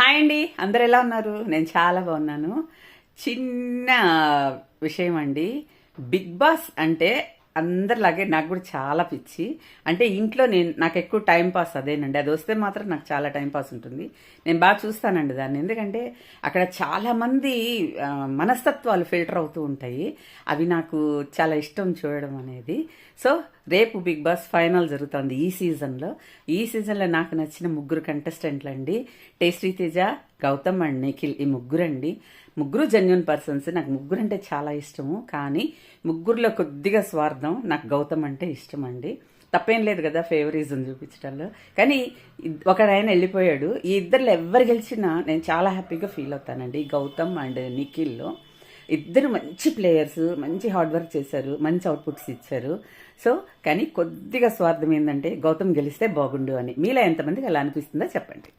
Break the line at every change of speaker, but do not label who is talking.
Hi అండి, అందరు ఎలా ఉన్నారు? నేను చాలా బాగున్నాను. చిన్న విషయం అండి. బిగ్ బాస్ అంటే అందరిలాగే నాకు కూడా చాలా పిచ్చి. అంటే ఇంట్లో నాకు ఎక్కువ టైం పాస్ అదేనండి. అది వస్తే మాత్రం నాకు చాలా టైం పాస్ ఉంటుంది. నేను బాగా చూస్తానండి దాన్ని. ఎందుకంటే అక్కడ చాలామంది మనస్తత్వాలు ఫిల్టర్ అవుతూ ఉంటాయి. అవి నాకు చాలా ఇష్టం చూడడం అనేది. సో రేపు బిగ్ బాస్ ఫైనల్ జరుగుతుంది ఈ సీజన్లో నాకు నచ్చిన ముగ్గురు కంటెస్టెంట్లు అండి. Tasty Teja, Gautam and Nikhil. ఈ ముగ్గురండి. ముగ్గురు జెన్యున్ పర్సన్స్. నాకు ముగ్గురు అంటే చాలా ఇష్టము. కానీ ముగ్గురులో కొద్దిగా స్వార్థం. నాకు గౌతమ్ అంటే ఇష్టం అండి. తప్పేం లేదు కదా ఫేవరిజం చూపించడంలో. కానీ ఒకడాయన వెళ్ళిపోయాడు. ఈ ఇద్దరు ఎవరు గెలిచినా నేను చాలా హ్యాపీగా ఫీల్ అవుతానండి. గౌతమ్ అండ్ నిఖిల్లో ఇద్దరు మంచి ప్లేయర్స్, మంచి హార్డ్ వర్క్ చేశారు, మంచి అవుట్పుట్స్ ఇచ్చారు. సో కానీ కొద్దిగా స్వార్థం ఏంటంటే గౌతమ్ గెలిస్తే బాగుండు అని. మీలో ఎంతమందికి అలా అనిపిస్తుందో చెప్పండి.